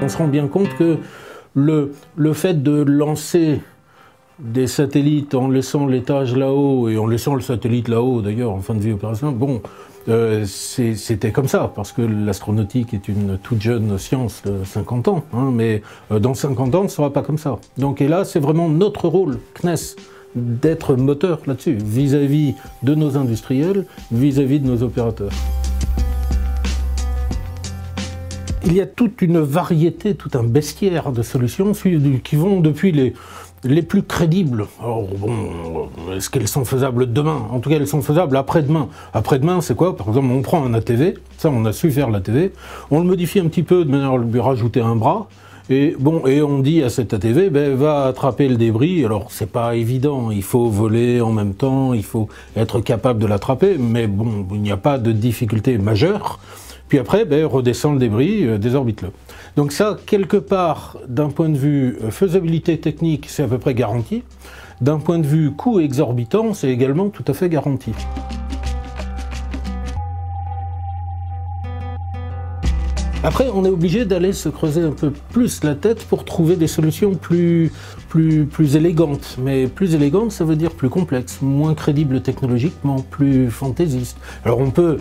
On se rend bien compte que le fait de lancer des satellites en laissant l'étage là-haut, et en laissant le satellite là-haut d'ailleurs en fin de vie opérationnelle, bon, c'était comme ça, parce que l'astronautique est une toute jeune science de 50 ans, hein, mais dans 50 ans, ce ne sera pas comme ça. Donc, et là, c'est vraiment notre rôle, CNES, d'être moteur là-dessus, vis-à-vis de nos industriels, vis-à-vis de nos opérateurs. Il y a toute une variété, tout un bestiaire de solutions qui vont depuis les plus crédibles. Alors bon, est-ce qu'elles sont faisables demain? En tout cas, elles sont faisables après-demain. Après-demain, c'est quoi? Par exemple, on prend un ATV, ça on a su faire l'ATV, on le modifie un petit peu de manière à lui rajouter un bras, et bon, et on dit à cet ATV, ben, va attraper le débris. Alors c'est pas évident, il faut voler en même temps, il faut être capable de l'attraper, mais bon, il n'y a pas de difficulté majeure. Puis après, ben, redescend le débris, désorbite-le. Donc ça, quelque part, d'un point de vue faisabilité technique, c'est à peu près garanti. D'un point de vue coût exorbitant, c'est également tout à fait garanti. Après, on est obligé d'aller se creuser un peu plus la tête pour trouver des solutions plus élégantes. Mais plus élégantes, ça veut dire plus complexes, moins crédibles technologiquement, plus fantaisistes. Alors on peut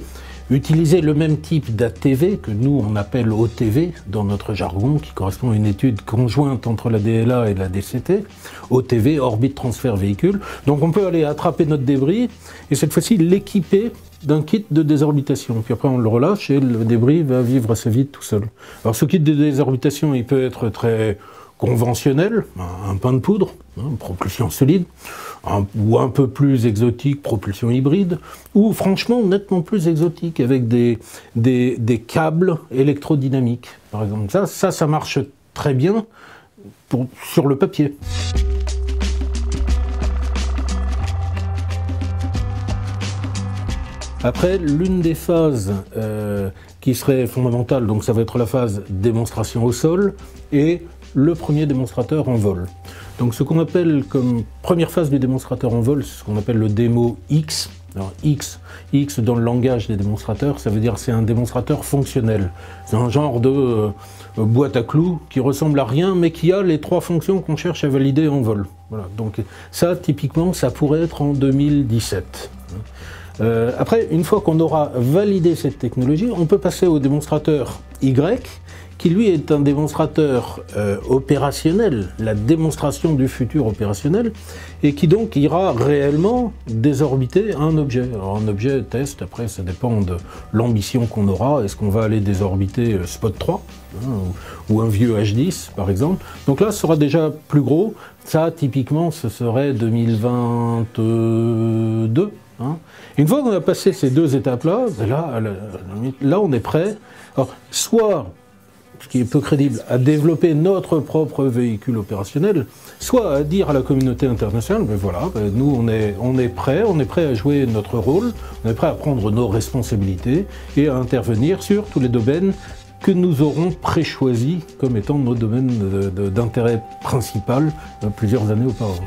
utiliser le même type d'ATV que nous on appelle OTV dans notre jargon, qui correspond à une étude conjointe entre la DLA et la DCT, OTV, orbite transfert véhicule. Donc on peut aller attraper notre débris et cette fois-ci l'équiper d'un kit de désorbitation. Puis après on le relâche et le débris va vivre assez vite tout seul. Alors ce kit de désorbitation, il peut être très conventionnel, un pain de poudre, propulsion solide, ou un peu plus exotique, propulsion hybride, ou franchement nettement plus exotique, avec des câbles électrodynamiques, par exemple. Ça marche très bien sur le papier. Après, l'une des phases qui serait fondamentale, donc ça va être la phase démonstration au sol, et le premier démonstrateur en vol. Donc ce qu'on appelle comme première phase du démonstrateur en vol, c'est ce qu'on appelle le démo X. Alors X dans le langage des démonstrateurs, ça veut dire c'est un démonstrateur fonctionnel. C'est un genre de boîte à clous qui ressemble à rien, mais qui a les trois fonctions qu'on cherche à valider en vol. Voilà. Donc ça, typiquement, ça pourrait être en 2017. Après, une fois qu'on aura validé cette technologie, on peut passer au démonstrateur Y, qui lui est un démonstrateur opérationnel, la démonstration du futur opérationnel, et qui donc ira réellement désorbiter un objet. Alors un objet test, après ça dépend de l'ambition qu'on aura, est-ce qu'on va aller désorbiter Spot 3, hein, ou un vieux H10 par exemple. Donc là ce sera déjà plus gros, ça typiquement ce serait 2022. Hein. Une fois qu'on a passé ces deux étapes-là, ben là on est prêt. Alors, soit, ce qui est peu crédible, à développer notre propre véhicule opérationnel, soit à dire à la communauté internationale, ben voilà, ben nous on est prêt à jouer notre rôle, on est prêt à prendre nos responsabilités et à intervenir sur tous les domaines que nous aurons préchoisis comme étant nos domaines d'intérêt principal plusieurs années auparavant.